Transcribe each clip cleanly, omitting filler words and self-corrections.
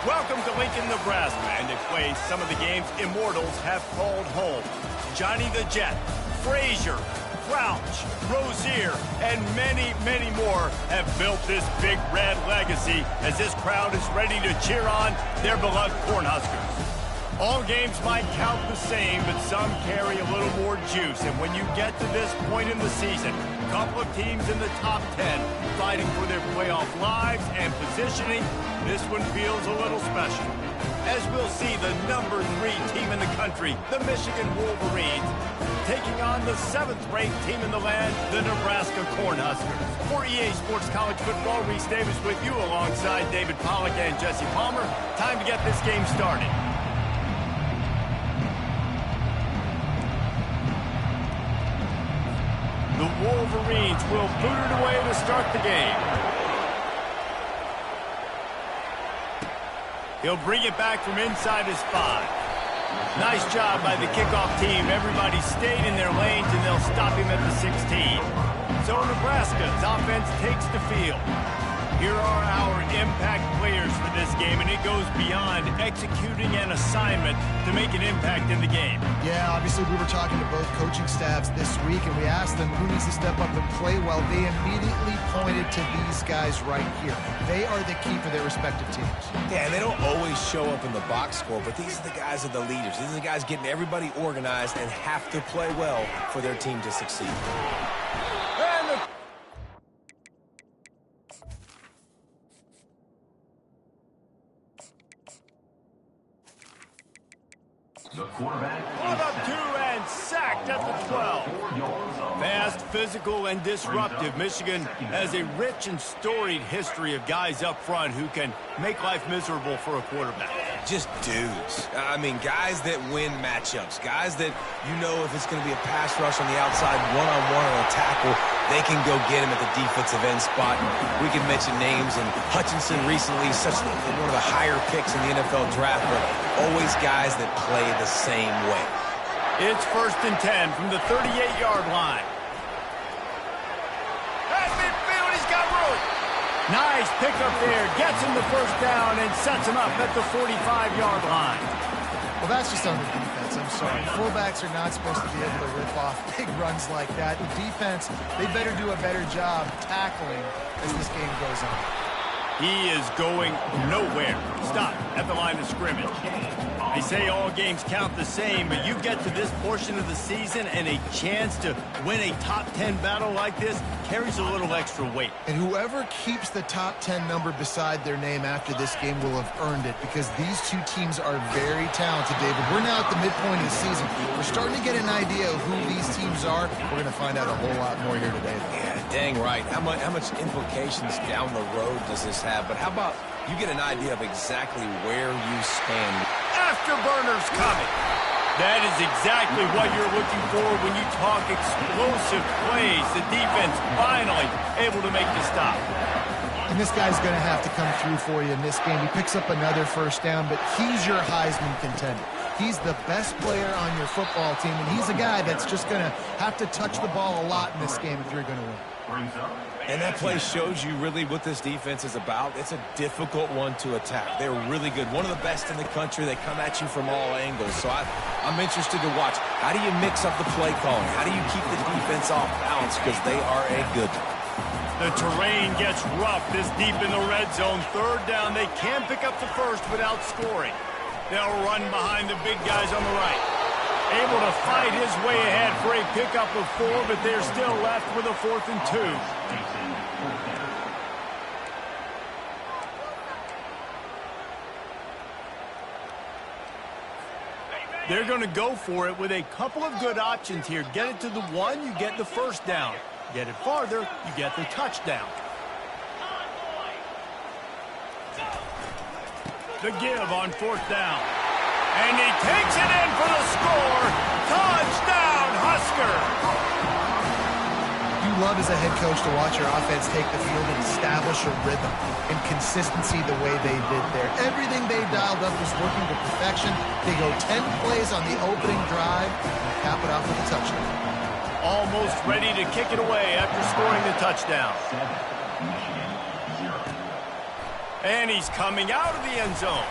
Welcome to Lincoln, Nebraska, and a place some of the game's immortals have called home. Johnny the Jet, Frazier, Crouch, Rozier, and many, many more have built this big red legacy as this crowd is ready to cheer on their beloved Cornhuskers. All games might count the same, but some carry a little more juice. And when you get to this point in the season, a couple of teams in the top 10 fighting for their playoff lives and positioning, this one feels a little special. As we'll see the number 3 team in the country, the Michigan Wolverines, taking on the 7th-ranked team in the land, the Nebraska Cornhuskers. For EA Sports College Football, Reese Davis with you alongside David Pollack and Jesse Palmer. Time to get this game started. The Wolverines will boot it away to start the game. He'll bring it back from inside his 5. Nice job by the kickoff team. Everybody stayed in their lanes, and they'll stop him at the 16. So Nebraska's offense takes the field. Here are our impact players for this game, and it goes beyond executing an assignment to make an impact in the game. Yeah, obviously we were talking to both coaching staffs this week, and we asked them who needs to step up and play well. They immediately pointed to these guys right here. They are the key for their respective teams. Yeah, they don't always show up in the box score, but these are the guys that are the leaders. These are the guys getting everybody organized and have to play well for their team to succeed. The quarterback up 2 and sacked at the 12. Fast, physical, and disruptive. Michigan has a rich and storied history of guys up front who can make life miserable for a quarterback. Just dudes. I mean, guys that win matchups. Guys that you know if it's going to be a pass rush on the outside, one-on-one or a tackle, they can go get him at the defensive end spot. And we can mention names, and Hutchinson recently, one of the higher picks in the NFL draft, but always guys that play the same way. It's 1st and 10 from the 38-yard line. At midfield, he's got room. Nice pickup there. Gets him the 1st down and sets him up at the 45-yard line. Well, that's just on the defense. I'm sorry. Fullbacks are not supposed to be able to rip off big runs like that. The defense, they better do a better job tackling as this game goes on. He is going nowhere. Stop at the line of scrimmage. They say all games count the same, but you get to this portion of the season and a chance to win a top 10 battle like this carries a little extra weight. And whoever keeps the top 10 number beside their name after this game will have earned it, because these two teams are very talented, David. We're now at the midpoint of the season. We're starting to get an idea of who these teams are. We're going to find out a whole lot more here today. Yeah, dang right. How much implications down the road does this have? But how about you get an idea of exactly where you stand? Afterburners coming. That is exactly what you're looking for when you talk explosive plays. The defense finally able to make the stop. And this guy's going to have to come through for you in this game. He picks up another 1st down, but he's your Heisman contender. He's the best player on your football team, and he's a guy that's just going to have to touch the ball a lot in this game if you're going to win. And that play shows you really what this defense is about. It's a difficult one to attack. They're really good. One of the best in the country. They come at you from all angles. So I'm interested to watch. How do you mix up the play calling? How do you keep the defense off balance? Because they are a good one. The terrain gets rough this deep in the red zone. 3rd down. They can pick up the 1st without scoring. They'll run behind the big guys on the right. Able to fight his way ahead for a pickup of 4, but they're still left with a 4th and 2. They're going to go for it with a couple of good options here. Get it to the 1, you get the 1st down. Get it farther, you get the touchdown. The give on 4th down. And he takes it in for the score. Touchdown, Husker! You love as a head coach to watch your offense take the field and establish a rhythm and consistency the way they did there. Everything they dialed up was working to perfection. They go 10 plays on the opening drive and cap it off with a touchdown. Almost ready to kick it away after scoring the touchdown. And he's coming out of the end zone.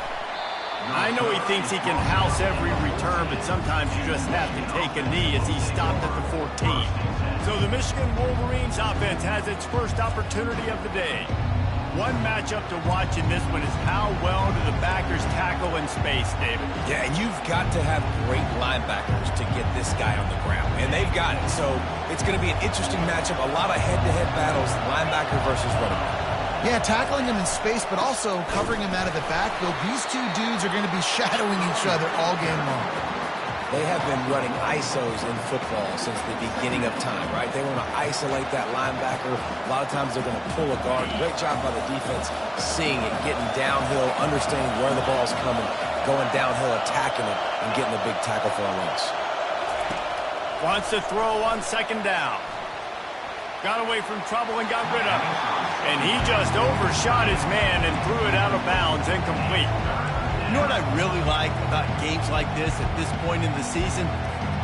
I know he thinks he can house every return, but sometimes you just have to take a knee as he stopped at the 14. So the Michigan Wolverines offense has its first opportunity of the day. One matchup to watch in this one is how well do the backers tackle in space, David. Yeah, and you've got to have great linebackers to get this guy on the ground, and they've got it. So it's going to be an interesting matchup, a lot of head-to-head battles, linebacker versus running back. Yeah, tackling him in space, but also covering him out of the backfield. These two dudes are going to be shadowing each other all game long. They have been running ISOs in football since the beginning of time, right? They want to isolate that linebacker. A lot of times they're going to pull a guard. Great job by the defense, seeing it, getting downhill, understanding where the ball's coming, going downhill, attacking it, and getting a big tackle for a loss. Wants to throw on second down. Got away from trouble and got rid of it. And he just overshot his man and threw it out of bounds, incomplete. You know what I really like about games like this at this point in the season?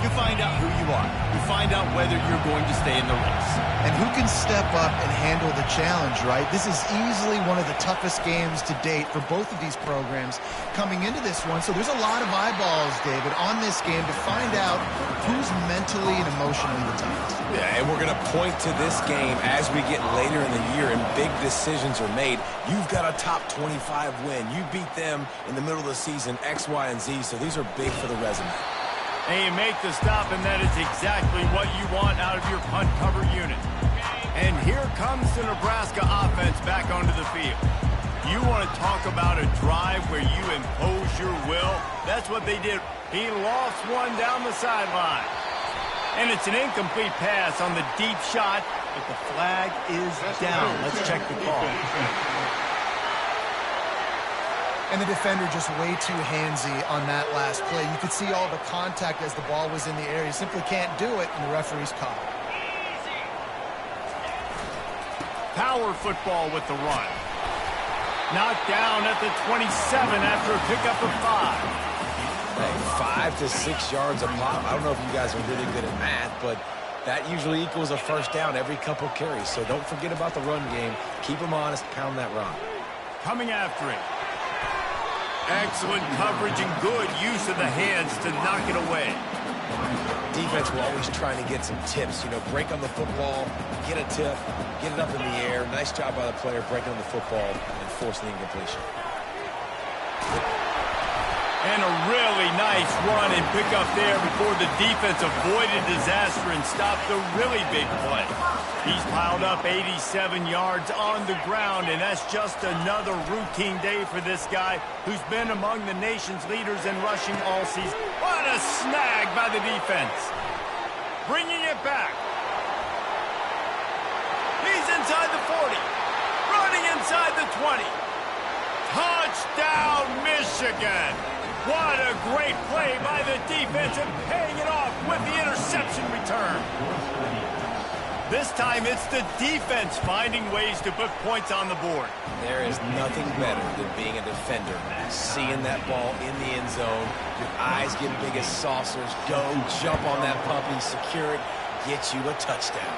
You find out who you are. You find out whether you're going to stay in the race. And who can step up and handle the challenge, right? This is easily one of the toughest games to date for both of these programs coming into this one. So there's a lot of eyeballs, David, on this game to find out who's mentally and emotionally the toughest. Yeah, and we're going to point to this game as we get later in the year and big decisions are made. You've got a top 25 win. You beat them in the middle of the season, X, Y, and Z, so these are big for the resume. And you make the stop, and that is exactly what you want out of your punt cover unit. And here comes the Nebraska offense back onto the field. You want to talk about a drive where you impose your will? That's what they did. He lost one down the sideline. And it's an incomplete pass on the deep shot, but the flag is down. Let's check the call. And the defender just way too handsy on that last play. You could see all the contact as the ball was in the air. You simply can't do it, and the referee's caught it. Power football with the run. Knocked down at the 27 after a pickup of 5. Hey, 5 to 6 yards a pop. I don't know if you guys are really good at math, but that usually equals a first down every couple carries. So don't forget about the run game. Keep them honest, pound that rock. Coming after it. Excellent coverage and good use of the hands to knock it away. Defense will always trying to get some tips. You know, break on the football, get a tip, get it up in the air. Nice job by the player breaking on the football and forcing the incompletion. And a really nice run and pick up there before the defense avoided disaster and stopped the really big play. He's piled up 87 yards on the ground, and that's just another routine day for this guy who's been among the nation's leaders in rushing all season. What a snag by the defense. Bringing it back. He's inside the 40. Running inside the 20. Touchdown, Michigan. What a great play by the defense and paying it off with the interception return. This time it's the defense finding ways to put points on the board. There is nothing better than being a defender, seeing that ball in the end zone, your eyes get big as saucers, go jump on that puppy, secure it, get you a touchdown.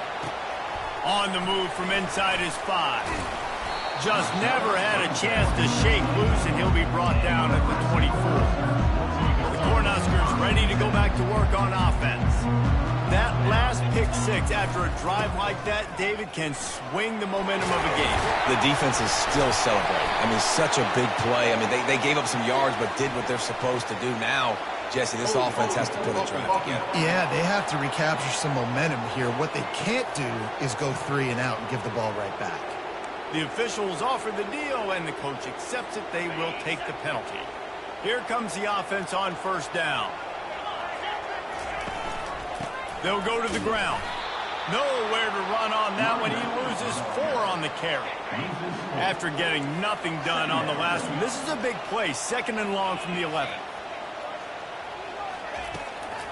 On the move from inside his 5. Just never had a chance to shake loose, and he'll be brought down at the 24. The Cornhuskers ready to go back to work on offense. That last pick 6 after a drive like that, David, can swing the momentum of a game. The defense is still celebrating. I mean, such a big play. I mean, they gave up some yards but did what they're supposed to do. Now, Jesse, this offense has to put a drive together. Yeah, they have to recapture some momentum here. What they can't do is go 3 and out and give the ball right back. The officials offer the deal, and the coach accepts it. They will take the penalty. Here comes the offense on first down. They'll go to the ground. Nowhere to run on that one. He loses 4 on the carry. After getting nothing done on the last one, this is a big play. 2nd and long from the 11.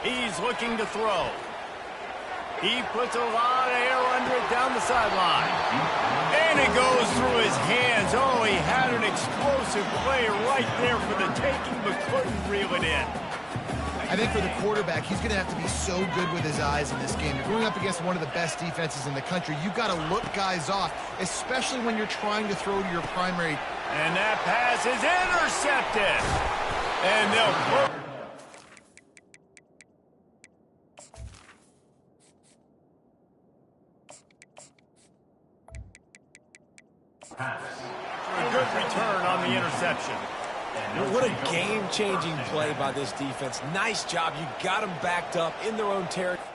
He's looking to throw. He puts a lot of air under it down the sideline. And it goes through his hands. Oh, he had an explosive play right there for the taking, but couldn't reel it in. I think for the quarterback, he's going to have to be so good with his eyes in this game. You're going up against one of the best defenses in the country. You've got to look guys off, especially when you're trying to throw to your primary. And that pass is intercepted. And they'll... A good return on the interception. What a game-changing play by this defense. Nice job. You got them backed up in their own territory.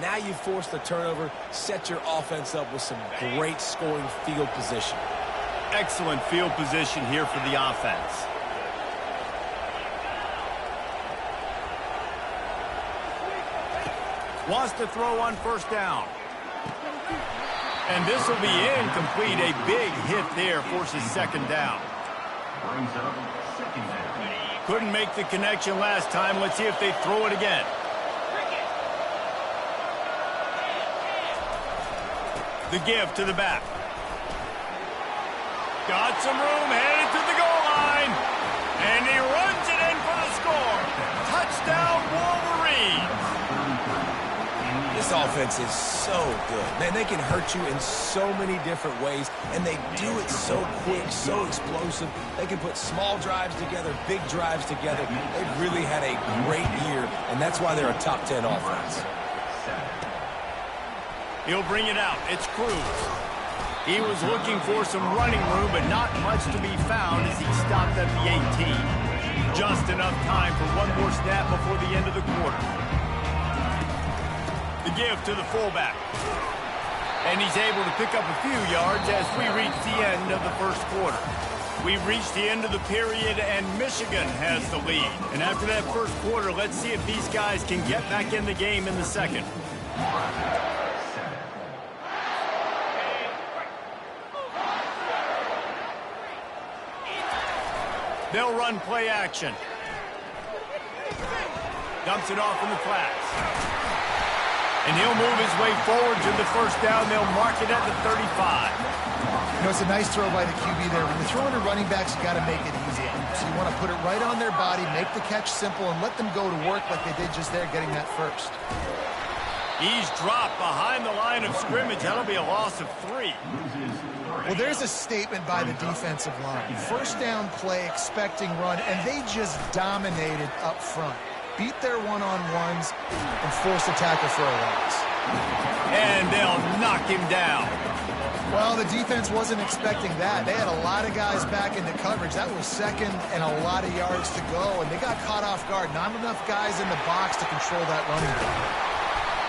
Now you force the turnover, set your offense up with some great scoring field position. Excellent field position here for the offense. Wants to throw on first down. And this will be incomplete. A big hit there, forces second down. Couldn't make the connection last time. Let's see if they throw it again. The give to the back. Got some room, headed to the goal line. And he runs it in for the score. Touchdown, Wolverine. This offense is so good. Man, they can hurt you in so many different ways, and they do it so quick, so explosive. They can put small drives together, big drives together. They've really had a great year, and that's why they're a top 10 offense. He'll bring it out. It's Cruz. He was looking for some running room, but not much to be found as he stopped at the 18. Just enough time for one more snap before the end of the quarter. The give to the fullback. And he's able to pick up a few yards as we reach the end of the first quarter. We've reached the end of the period, and Michigan has the lead. And after that first quarter, let's see if these guys can get back in the game in the second. They'll run play action. Dumps it off in the flats. And he'll move his way forward to the first down. They'll mark it at the 35. You know, it's a nice throw by the QB there. When you're throwing to running backs, you got to make it easy. So you want to put it right on their body, make the catch simple, and let them go to work like they did just there, getting that first. He's dropped behind the line of scrimmage. That'll be a loss of 3. Well, there's a statement by the defensive line. First down play, expecting run, and they just dominated up front. Beat their one-on-ones and forced a tackle for a loss. And they'll knock him down. Well, the defense wasn't expecting that. They had a lot of guys back into coverage. That was second and a lot of yards to go, and they got caught off guard. Not enough guys in the box to control that running game.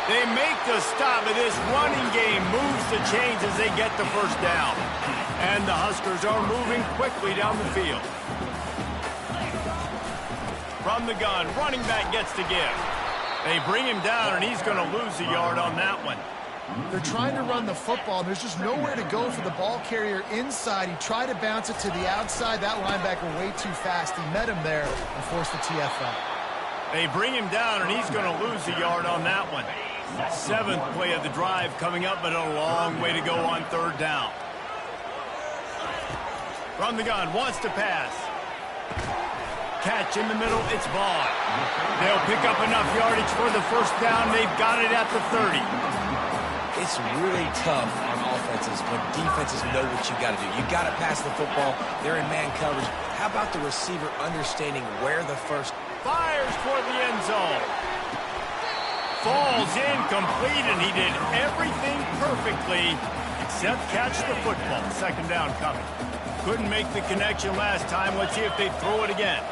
They make the stop of this running game, moves the chains as they get the first down. And the Huskers are moving quickly down the field. From the gun, running back gets to give. They bring him down, and he's going to lose a yard on that one. They're trying to run the football. There's just nowhere to go for the ball carrier inside. He tried to bounce it to the outside. That linebacker way too fast. He met him there and forced the TFL. They bring him down, and he's going to lose a yard on that one. 7th play of the drive coming up, but a long way to go on third down. From the gun, wants to pass. Catch in the middle, it's Vaughn. They'll pick up enough yardage for the first down. They've got it at the 30. It's really tough on offenses when defenses know what you got to do. You got to pass the football. They're in man coverage. How about the receiver understanding where the first... Fires toward the end zone. Falls incomplete, and he did everything perfectly except catch the football. Second down coming. Couldn't make the connection last time. Let's see if they throw it again.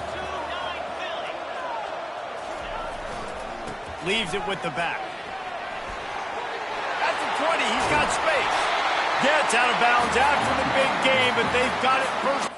Leaves it with the back. At the 20, he's got space. Gets out of bounds after the big game, but they've got it first.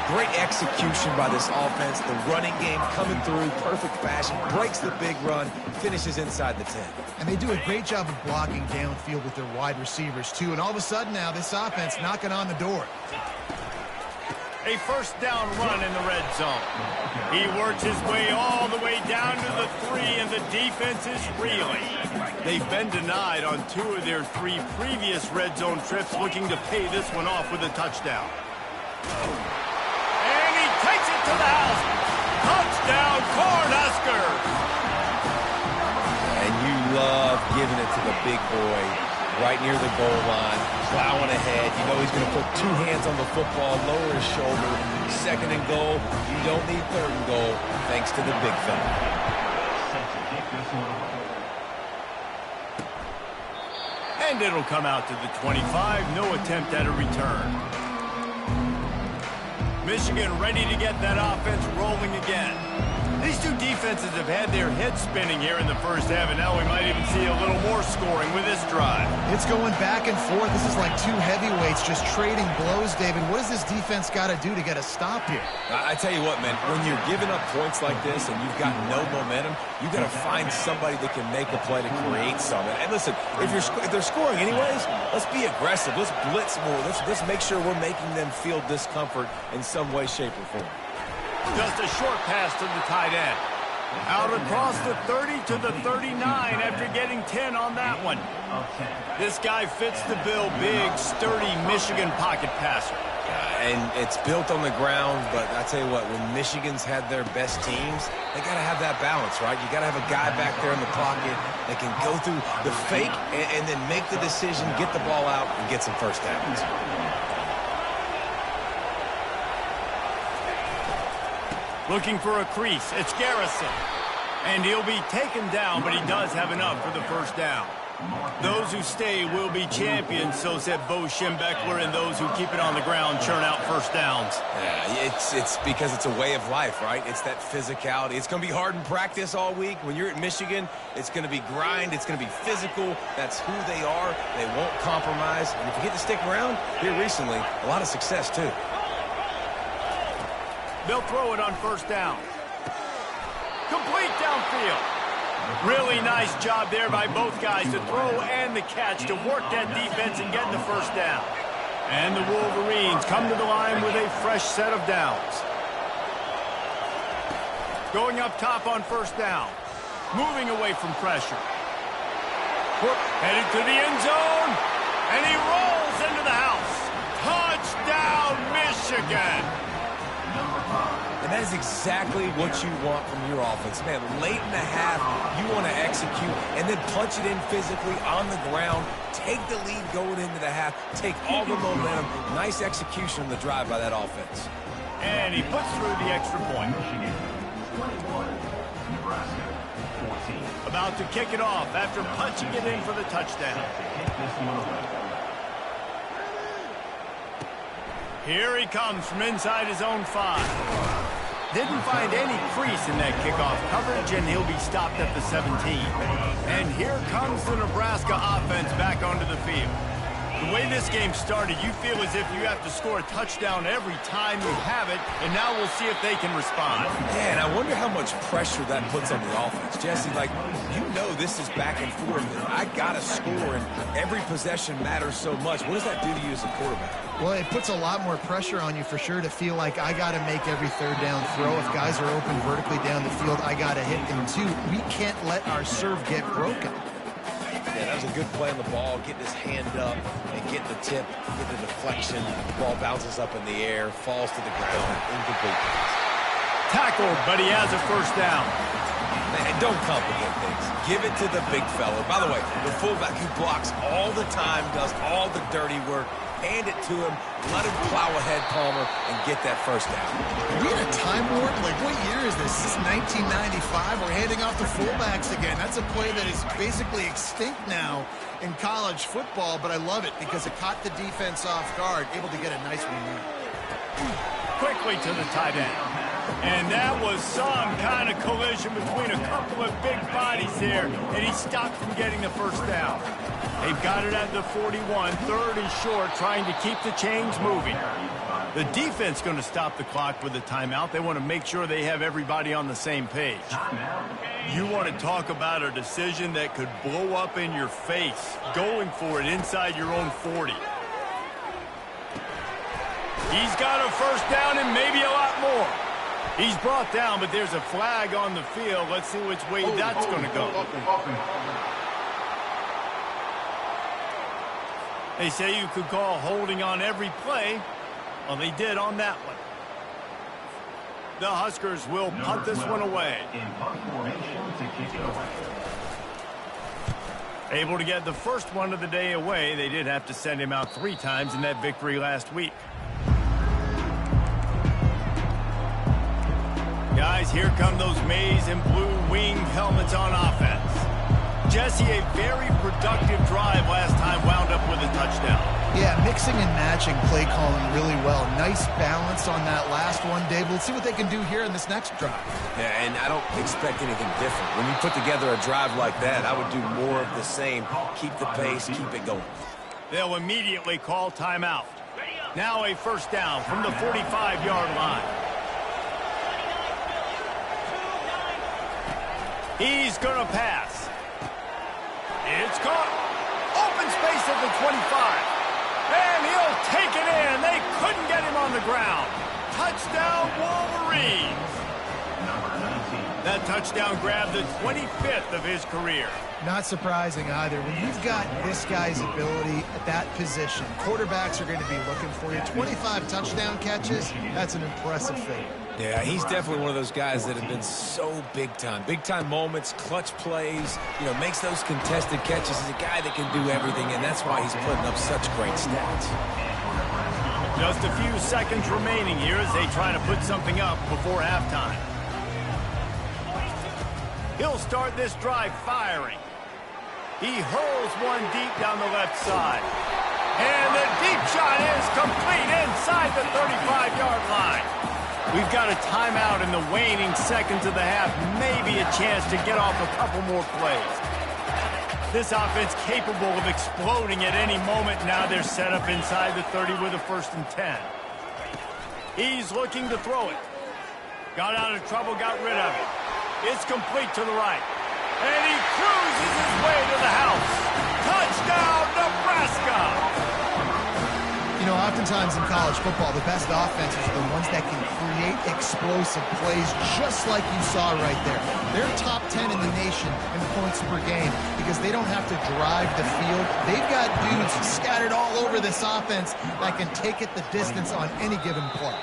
Great execution by this offense, the running game coming through, perfect fashion, breaks the big run, finishes inside the 10. And they do a great job of blocking downfield with their wide receivers, too. And all of a sudden now, this offense knocking on the door. A first down run in the red zone. He works his way all the way down to the 3, and the defense is reeling. They've been denied on 2 of their 3 previous red zone trips, looking to pay this one off with a touchdown. And he takes it to the house. Touchdown, Cornhuskers! And you love giving it to the big boy right near the goal line, plowing ahead. You know he's going to put 2 hands on the football, lower his shoulder. 2nd and goal. You don't need 3rd and goal, thanks to the big fella. And it'll come out to the 25. No attempt at a return. Michigan ready to get that offense rolling again. These 2 defenses have had their heads spinning here in the first half, and now we might even see a little more scoring with this drive. It's going back and forth. This is like 2 heavyweights just trading blows, David. What does this defense got to do to get a stop here? I tell you what, man, when you're giving up points like this and you've got no momentum, you got to find somebody that can make a play to create something. And listen, if they're scoring anyways, let's be aggressive. Let's blitz more. Let's make sure we're making them feel discomfort in some way, shape, or form. Just a short pass to the tight end. Out across the 30 to the 39 after getting 10 on that one. This guy fits the bill. Big, sturdy Michigan pocket passer. And it's built on the ground, but I tell you what, when Michigan's had their best teams, they got to have that balance, right? You got to have a guy back there in the pocket that can go through the fake and then make the decision, get the ball out, and get some first downs. Looking for a crease. It's Garrison. And he'll be taken down, but he does have enough for the first down. Those who stay will be champions, so said Bo Schembechler, and those who keep it on the ground churn out first downs. Yeah, it's because it's a way of life, right? It's that physicality. It's going to be hard in practice all week. When you're at Michigan, it's going to be grind. It's going to be physical. That's who they are. They won't compromise. And if you get to stick around, here recently, a lot of success, too. They'll throw it on first down. Complete downfield. Really nice job there by both guys to throw and the catch to work that defense and get the first down. And the Wolverines come to the line with a fresh set of downs. Going up top on first down. Moving away from pressure. Headed to the end zone. And he rolls into the house. Touchdown, Michigan. And that is exactly what you want from your offense. Man, late in the half, you want to execute and then punch it in physically on the ground. Take the lead going into the half. Take all the momentum. Nice execution on the drive by that offense. And he puts through the extra point. About to kick it off after punching it in for the touchdown. Here he comes from inside his own 5. Didn't find any crease in that kickoff coverage, and he'll be stopped at the 17. And here comes the Nebraska offense back onto the field. The way this game started, you feel as if you have to score a touchdown every time you have it, and now we'll see if they can respond. Yeah, and I wonder how much pressure that puts on the offense. Jesse, like, you know this is back and forth, and I got to score, and every possession matters so much. What does that do to you as a quarterback? Well, it puts a lot more pressure on you for sure to feel like I got to make every third down throw. If guys are open vertically down the field, I got to hit them too. We can't let our serve get broken. Yeah, that was a good play on the ball, getting his hand up and get the tip, get the deflection. The ball bounces up in the air, falls to the ground, incomplete. Tackled, but he has a first down. Man, don't complicate things. Give it to the big fella. By the way, the fullback who blocks all the time, does all the dirty work. Hand it to him, let him plow ahead, Palmer, and get that first down. Are we in a time warp? Like, what year is this? This is 1995. We're handing off to fullbacks again. That's a play that is basically extinct now in college football, but I love it because it caught the defense off guard, able to get a nice one in. Quickly to the tight end. And that was some kind of collision between a couple of big bodies there, and he stopped from getting the first down. They've got it at the 41, 3rd and short, trying to keep the chains moving. The defense going to stop the clock with a timeout. They want to make sure they have everybody on the same page. You want to talk about a decision that could blow up in your face, going for it inside your own 40. He's got a first down and maybe a lot more. He's brought down, but there's a flag on the field. Let's see which way that's going to go. They say you could call holding on every play. Well, they did on that one. The Huskers will punt this one away. Able to get the first one of the day away. They did have to send him out 3 times in that victory last week. Guys, here come those maize and blue winged helmets on offense. Jesse, a very productive drive last time wound up with a touchdown. Yeah, mixing and matching play calling really well. Nice balance on that last one, Dave. We'll see what they can do here in this next drive. Yeah, and I don't expect anything different. When you put together a drive like that, I would do more of the same. Keep the pace, keep it going. They'll immediately call timeout. Now a first down from the 45-yard line. He's going to pass. It's caught. Open space at the 25. And he'll take it in. They couldn't get him on the ground. Touchdown, Wolverines. That touchdown grabbed the 25th of his career. Not surprising either. When you've got this guy's ability at that position, quarterbacks are going to be looking for you. 25 touchdown catches, that's an impressive figure. Yeah, he's definitely one of those guys that have been so big time. Big time moments, clutch plays, you know, makes those contested catches. He's a guy that can do everything, and that's why he's putting up such great stats. Just a few seconds remaining here as they try to put something up before halftime. He'll start this drive firing. He hurls one deep down the left side. And the deep shot is complete inside the 35-yard line. We've got a timeout in the waning seconds of the half. Maybe a chance to get off a couple more plays. This offense capable of exploding at any moment. Now they're set up inside the 30 with a 1st and 10. He's looking to throw it. Got out of trouble, got rid of it. It's complete to the right. And he cruises his way to the house. Touchdown, Nebraska! You know, oftentimes in college football, the best offenses are the ones that can create explosive plays just like you saw right there. They're top 10 in the nation in points per game because they don't have to drive the field. They've got dudes scattered all over this offense that can take it the distance on any given play.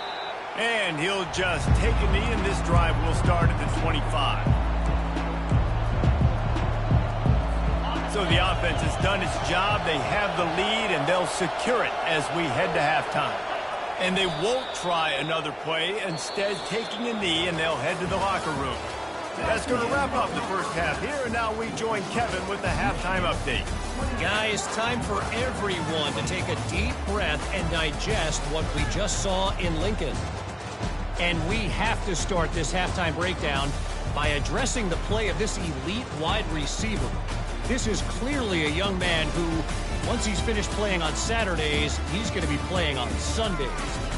And he'll just take a knee, and this drive will start at the 25. So the offense has done its job. They have the lead, and they'll secure it as we head to halftime. And they won't try another play. Instead, taking a knee, and they'll head to the locker room. That's going to wrap up the first half here, and now we join Kevin with the halftime update. Guys, time for everyone to take a deep breath and digest what we just saw in Lincoln. And we have to start this halftime breakdown by addressing the play of this elite wide receiver. This is clearly a young man who, once he's finished playing on Saturdays, he's going to be playing on Sundays.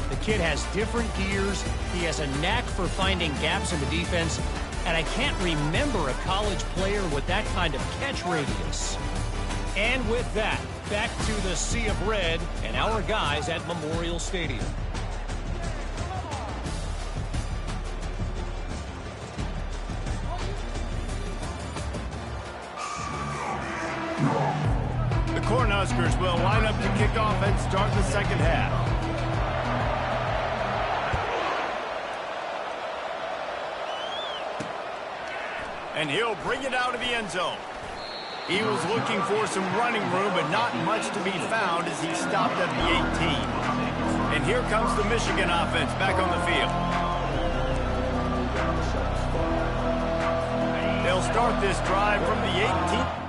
The kid has different gears. He has a knack for finding gaps in the defense. And I can't remember a college player with that kind of catch radius. And with that, back to the Sea of Red and our guys at Memorial Stadium. The Cornhuskers will line up to kick off and start the second half. And he'll bring it out of the end zone. He was looking for some running room, but not much to be found as he stopped at the 18. And here comes the Michigan offense back on the field. They'll start this drive from the 18.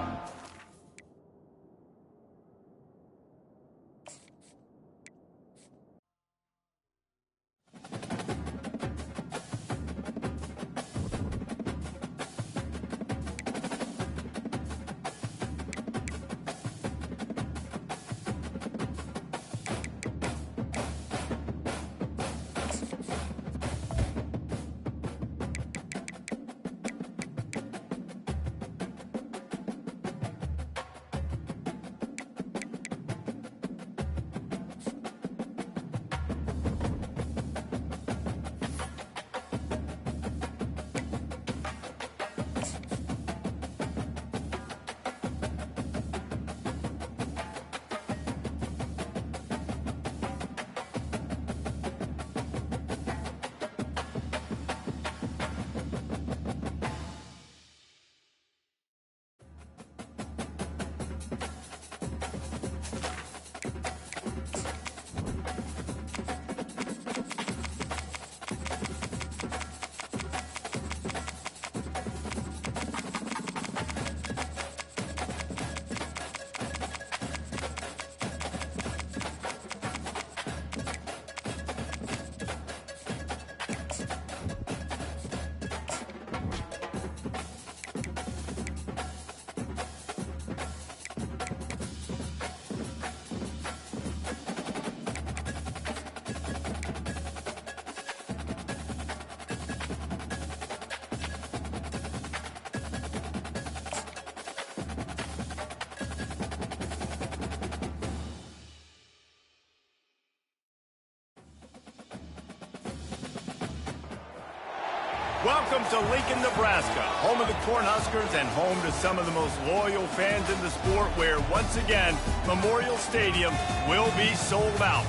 Welcome to Lincoln, Nebraska, home of the Cornhuskers and home to some of the most loyal fans in the sport, where, once again, Memorial Stadium will be sold out.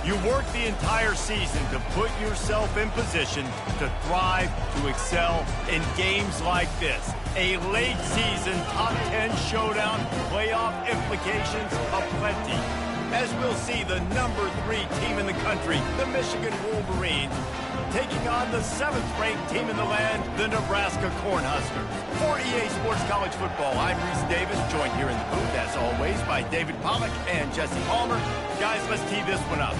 You work the entire season to put yourself in position to thrive, to excel in games like this. A late season top 10 showdown, playoff implications aplenty. As we'll see, the number 3 team in the country, the Michigan Wolverines, taking on the 7th-ranked team in the land, the Nebraska Cornhuskers. For EA Sports College Football, I'm Reese Davis, joined here in the booth, as always, by David Pollack and Jesse Palmer. Guys, let's tee this one up.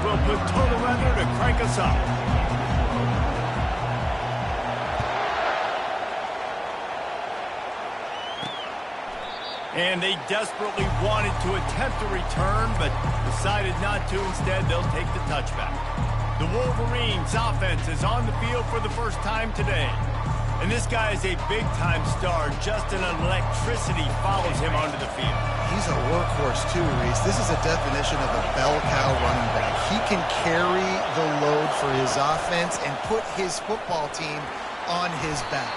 Will put total weather to crank us up. And they desperately wanted to attempt a return, but decided not to. Instead, they'll take the touchback. The Wolverines' offense is on the field for the first time today. And this guy is a big-time star. Just an electricity follows him onto the field. He's a workhorse too, Reese. This is a definition of a bell cow running back. He can carry the load for his offense and put his football team on his back.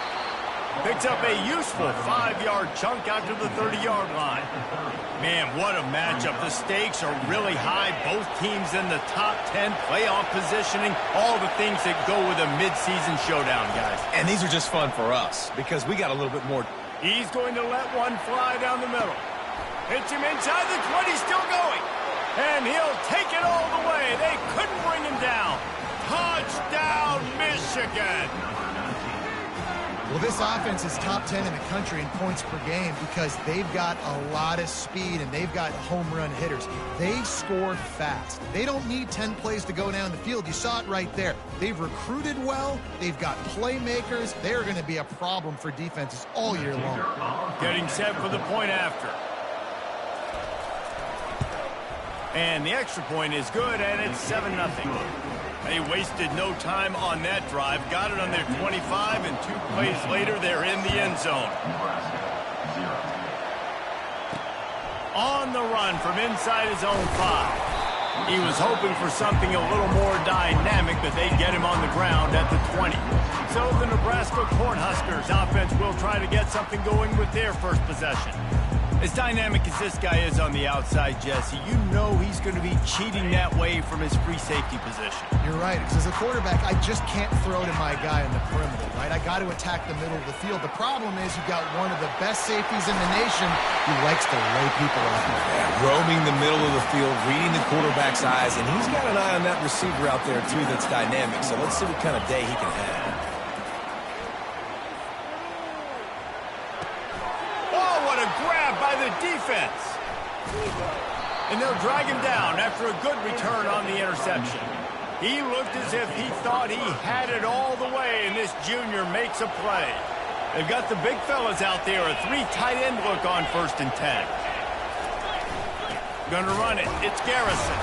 Picks up a useful 5-yard chunk out to the 30-yard line. Man, what a matchup. The stakes are really high. Both teams in the top 10, playoff positioning, all the things that go with a midseason showdown, guys. And these are just fun for us because we got a little bit more. He's going to let one fly down the middle. Hits him inside the 20, still going. And he'll take it all the way. They couldn't bring him down. Touchdown, Michigan. Well, this offense is top 10 in the country in points per game because they've got a lot of speed and they've got home run hitters. They score fast. They don't need 10 plays to go down the field. You saw it right there. They've recruited well. They've got playmakers. They're going to be a problem for defenses all year long. Getting set for the point after. And the extra point is good, and it's 7-0. They wasted no time on that drive. Got it on their 25, and 2 plays later, they're in the end zone. On the run from inside his own 5. He was hoping for something a little more dynamic, but they get him on the ground at the 20. So the Nebraska Cornhuskers offense will try to get something going with their first possession. As dynamic as this guy is on the outside, Jesse, you know he's going to be cheating that way from his free safety position. You're right, because as a quarterback, I just can't throw to my guy in the perimeter, right? I got to attack the middle of the field. The problem is you've got one of the best safeties in the nation who likes to lay people off. Roaming the middle of the field, reading the quarterback's eyes, and he's got an eye on that receiver out there, too, that's dynamic. So let's see what kind of day he can have. By the defense. And they'll drag him down after a good return on the interception. He looked as if he thought he had it all the way, and this junior makes a play. They've got the big fellas out there, a 3 tight end look on 1st and 10. Gonna run it. It's Garrison.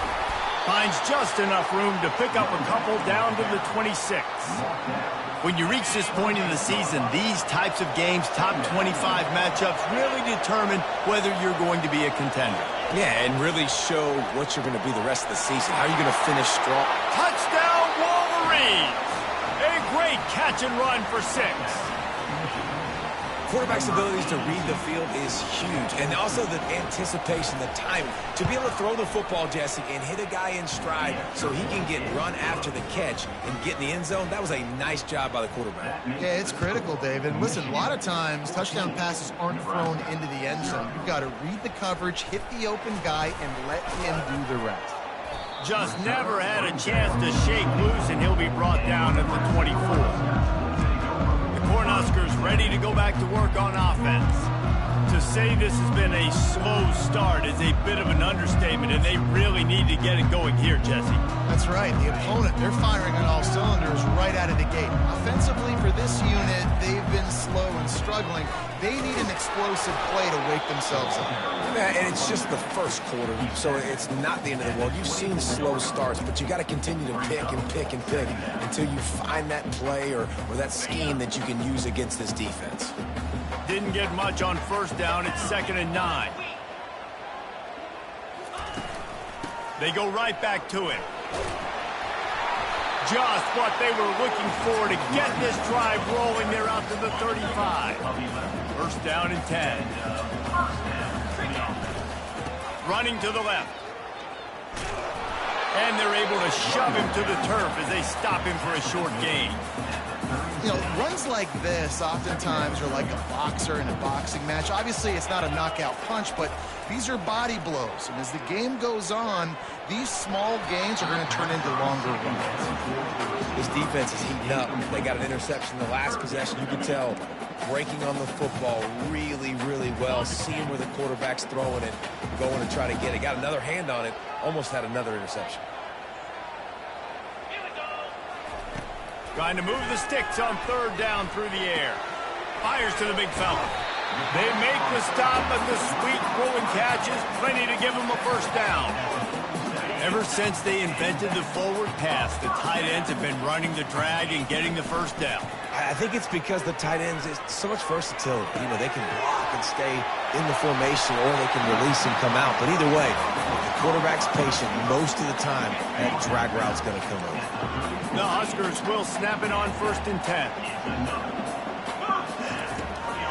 Finds just enough room to pick up a couple down to the 26. When you reach this point in the season, these types of games, top 25 matchups, really determine whether you're going to be a contender. Yeah, and really show what you're going to be the rest of the season. How are you going to finish strong? Touchdown, Wolverines! A great catch and run for 6. Quarterback's abilities to read the field is huge. And also the anticipation, the timing. To be able to throw the football, Jesse, and hit a guy in stride so he can get run after the catch and get in the end zone, that was a nice job by the quarterback. Yeah, it's critical, David. And listen, a lot of times touchdown passes aren't thrown into the end zone. You've got to read the coverage, hit the open guy, and let him do the rest. Just never had a chance to shake loose, and he'll be brought down at the 24. Cornhuskers ready to go back to work on offense. To say this has been a slow start is a bit of an understatement, and they really need to get it going here, Jesse. That's right. The opponent, they're firing on all cylinders right out of the gate. Offensively, for this unit, they've been slow and struggling. They need an explosive play to wake themselves up. Yeah, and it's just the first quarter, so it's not the end of the world. You've seen slow starts, but you got to continue to pick and pick and pick until you find that play or that scheme that you can use against this defense. Didn't get much on first down. It's 2nd and 9. They go right back to it. Just what they were looking for to get this drive rolling. They're out to the 35. First down and 10. Running to the left. And they're able to shove him to the turf as they stop him for a short gain. You know, runs like this oftentimes are like a boxer in a boxing match. Obviously, it's not a knockout punch, but these are body blows. And as the game goes on, these small gains are going to turn into longer runs. This defense is heating up. They got an interception in the last possession. You can tell breaking on the football really, really well, seeing where the quarterback's throwing it, going to try to get it. Got another hand on it, almost had another interception. Trying to move the sticks on 3rd down through the air. Fires to the big fella. They make the stop, but the sweet throwing catch is plenty to give them a first down. Ever since they invented the forward pass, the tight ends have been running the drag and getting the first down. I think it's because the tight ends is so much versatility. You know, they can block and stay in the formation, or they can release and come out. But either way, if the quarterback's patient, most of the time, that drag route's going to come over. The Huskers will snap it on 1st and 10.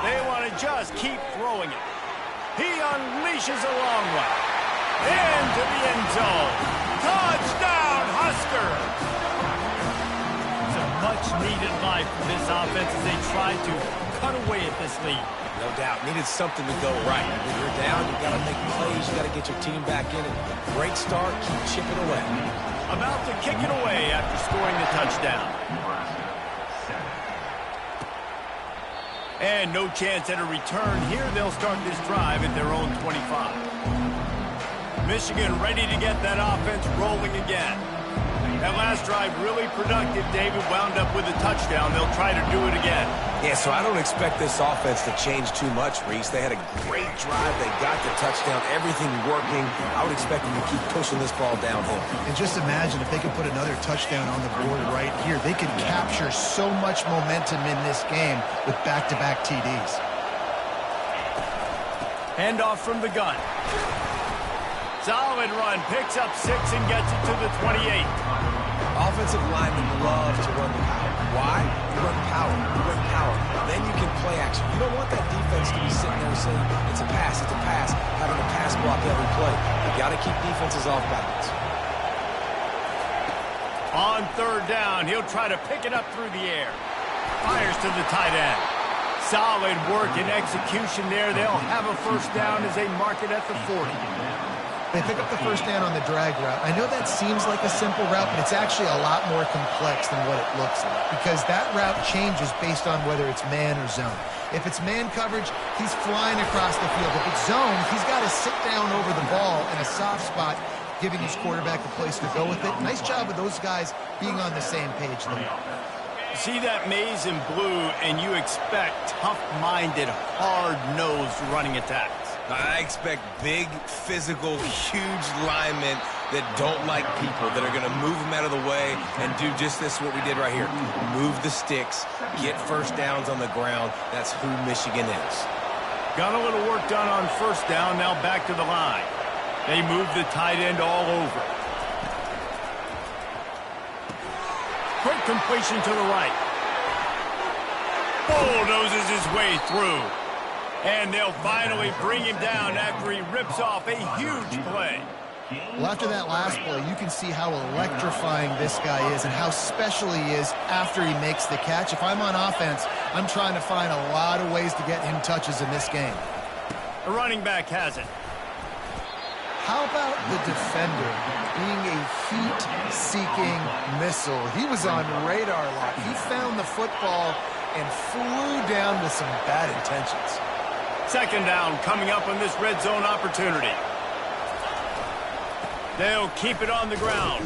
They want to just keep throwing it. He unleashes a long one. Into the end zone. Touchdown, Huskers! It's a much-needed life for this offense as they try to cut away at this lead. No doubt. Needed something to go right. When you're down, you've got to make plays. You've got to get your team back in it. Great start. Keep chipping away. About to kick it away after scoring the touchdown. And no chance at a return here. They'll start this drive at their own 25. Michigan ready to get that offense rolling again. That last drive really productive. David wound up with a touchdown. They'll try to do it again. Yeah, so I don't expect this offense to change too much, Reese. They had a great drive. They got the touchdown. Everything working. I would expect them to keep pushing this ball downhill. And just imagine if they could put another touchdown on the board right here. They could capture so much momentum in this game with back-to-back TDs. Handoff from the gun. Solid run. Picks up 6 and gets it to the 28. Offensive linemen love to run the power. Why? You run power. You run power. Then you can play action. You don't want that defense to be sitting there saying, it's a pass, having a pass block every play. You got to keep defenses off balance. On 3rd down, he'll try to pick it up through the air. Fires to the tight end. Solid work and execution there. They'll have a first down as they mark it at the 40. They pick up the first down on the drag route. I know that seems like a simple route, but it's actually a lot more complex than what it looks like, because that route changes based on whether it's man or zone. If it's man coverage, he's flying across the field. If it's zone, he's got to sit down over the ball in a soft spot, giving his quarterback a place to go with it. Nice job of those guys being on the same page there. See that maize in blue, and you expect tough-minded, hard-nosed running attacks. I expect big, physical, huge linemen that don't like people, that are going to move them out of the way and do just this, what we did right here. Move the sticks, get first downs on the ground. That's who Michigan is. Got a little work done on first down, now back to the line. They move the tight end all over. Quick completion to the right. Bulldozes his way through. And they'll finally bring him down after he rips off a huge play. Well, after that last play, you can see how electrifying this guy is and how special he is after he makes the catch. If I'm on offense, I'm trying to find a lot of ways to get him touches in this game. The running back has it. How about the defender being a heat-seeking missile? He was on radar lock. He found the football and flew down with some bad intentions. second down coming up on this red zone opportunity. They'll keep it on the ground.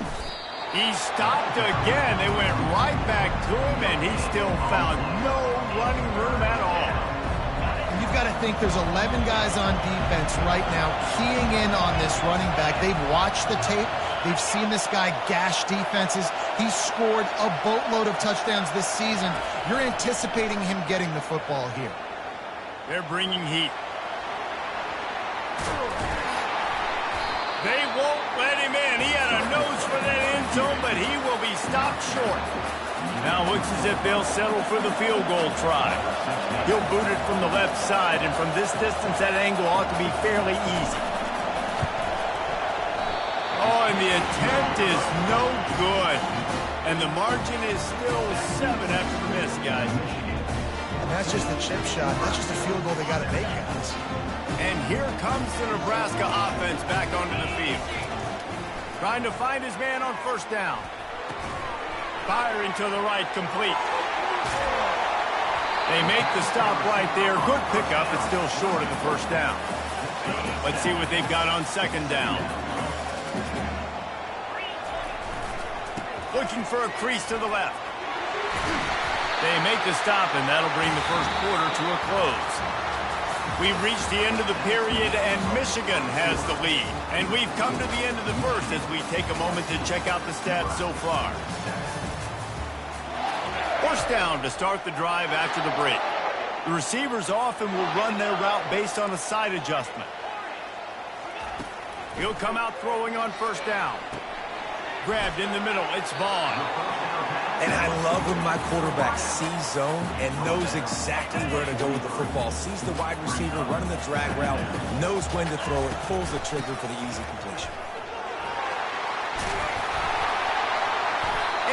He stopped again. They went right back to him, and he still found no running room at all. You've got to think there's 11 guys on defense right now keying in on this running back. They've watched the tape. They've seen this guy gash defenses. He's scored a boatload of touchdowns this season. You're anticipating him getting the football here. They're bringing heat. They won't let him in. He had a nose for that end zone, but he will be stopped short. Now looks as if they'll settle for the field goal try. He'll boot it from the left side, and from this distance, that angle ought to be fairly easy. Oh, and the attempt is no good. And the margin is still 7 after the miss, guys. And that's just a chip shot. That's just a field goal they got to make, guys. And here comes the Nebraska offense back onto the field. Trying to find his man on first down. Firing to the right, complete. They make the stop right there. Good pickup, but still short of the first down. Let's see what they've got on second down. Looking for a crease to the left. They make the stop, and that'll bring the first quarter to a close. We've reached the end of the period, and Michigan has the lead. And we've come to the end of the first as we take a moment to check out the stats so far. First down to start the drive after the break. The receivers often will run their route based on a side adjustment. He'll come out throwing on first down. Grabbed in the middle, it's Vaughn. And I love when my quarterback sees zone and knows exactly where to go with the football. Sees the wide receiver running the drag route, knows when to throw it, pulls the trigger for the easy completion.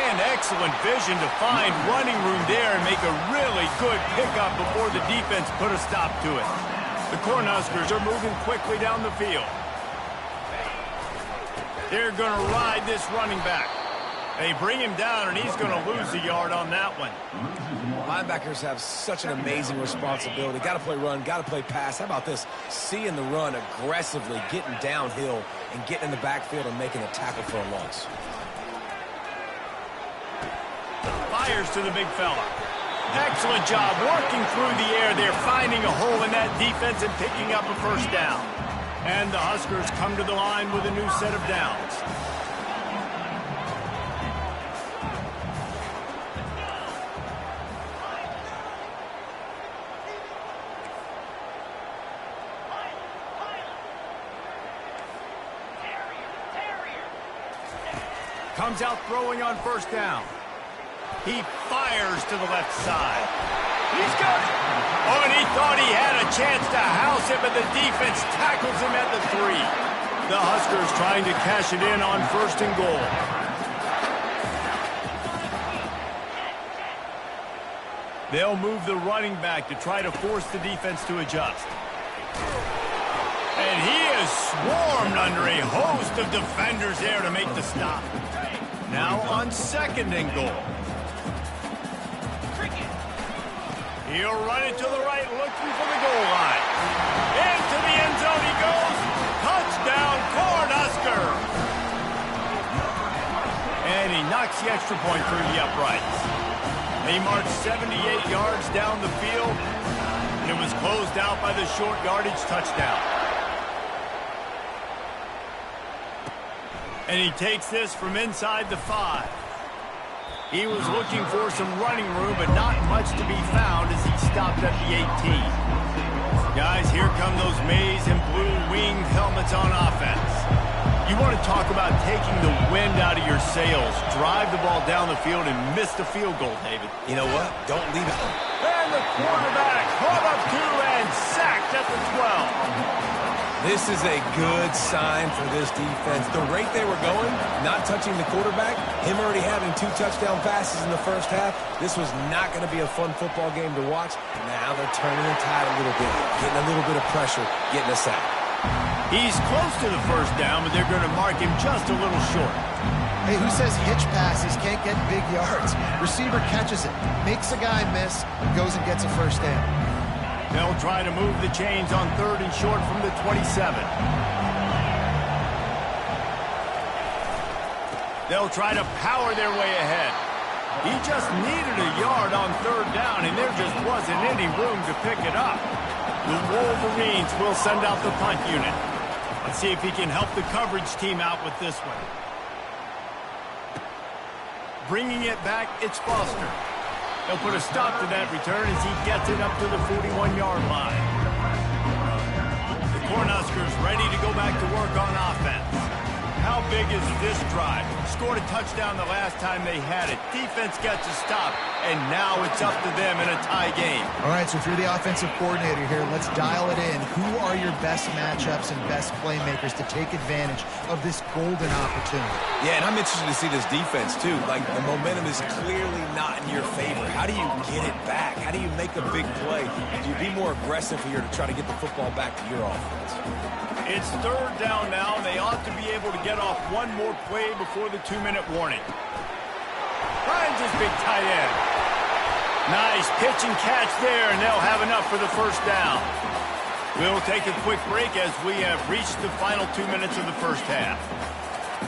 And excellent vision to find running room there and make a really good pickup before the defense put a stop to it. The Cornhuskers are moving quickly down the field. They're going to ride this running back. They bring him down, and he's going to lose a yard on that one. Linebackers have such an amazing responsibility. Got to play run, got to play pass. How about this? Seeing the run aggressively, getting downhill, and getting in the backfield and making a tackle for a loss. Fires to the big fella. Excellent job working through the air there, finding a hole in that defense and picking up a first down. And the Huskers come to the line with a new set of downs. Comes out throwing on first down. He fires to the left side. He's got it. Oh, and he thought he had a chance to house it, but the defense tackles him at the 3. The Huskers trying to cash it in on first and goal. They'll move the running back to try to force the defense to adjust. And he is swarmed under a host of defenders there to make the stop. Now on second and goal. He'll run it to the right, looking for the goal line. Into the end zone he goes. Touchdown, Cornhusker. And he knocks the extra point through the uprights. They marched 78 yards down the field, and it was closed out by the short yardage touchdown. And he takes this from inside the 5. He was looking for some running room, but not much to be found as he stopped at the 18. Guys, here come those maize and blue winged helmets on offense. You want to talk about taking the wind out of your sails. Drive the ball down the field and miss the field goal, David. You know what? Don't leave it. And the quarterback caught up to and sacked at the 12. This is a good sign for this defense. The rate they were going, not touching the quarterback, him already having 2 touchdown passes in the first half, this was not going to be a fun football game to watch. Now they're turning the tide a little bit, getting a little bit of pressure, getting a sack. He's close to the first down, but they're going to mark him just a little short. Hey, who says hitch passes can't get big yards? Receiver catches it, makes a guy miss, goes and gets a first down. They'll try to move the chains on 3rd and short from the 27. They'll try to power their way ahead. He just needed a yard on 3rd down, and there just wasn't any room to pick it up. The Wolverines will send out the punt unit. Let's see if he can help the coverage team out with this one. Bringing it back, it's Foster. He'll put a stop to that return as he gets it up to the 41-yard line. The Cornhuskers ready to go back to work on offense. How big is this drive? Scored a touchdown the last time they had it. Defense gets a stop, and now it's up to them in a tie game. All right, so if you're the offensive coordinator here, let's dial it in. Who are your best matchups and best playmakers to take advantage of this golden opportunity? Yeah, and I'm interested to see this defense, too. Like, the momentum is clearly not in your favor. How do you get it back? How do you make a big play? Do you be more aggressive here to try to get the football back to your offense? It's 3rd down now, and they ought to be able to get off one more play before the 2-minute warning. Finds his big tight end. Nice pitch and catch there, and they'll have enough for the 1st down. We'll take a quick break as we have reached the final 2 minutes of the 1st half.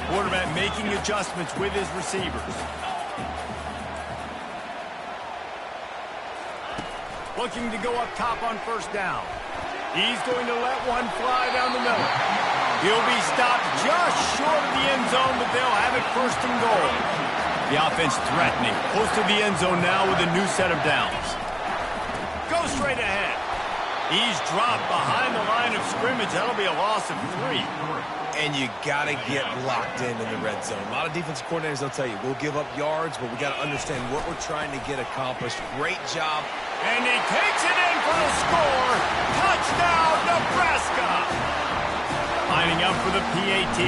Quarterback making adjustments with his receivers. Looking to go up top on 1st down. He's going to let one fly down the middle. He'll be stopped just short of the end zone, but they'll have it 1st and goal. The offense threatening. Close to the end zone now with a new set of downs. Go straight ahead. He's dropped behind the line of scrimmage. That'll be a loss of 3. And you got to get locked in the red zone. A lot of defensive coordinators, they'll tell you, we'll give up yards, but we got to understand what we're trying to get accomplished. Great job. And he takes it in for the score. Touchdown, Nebraska. Lining up for the PAT.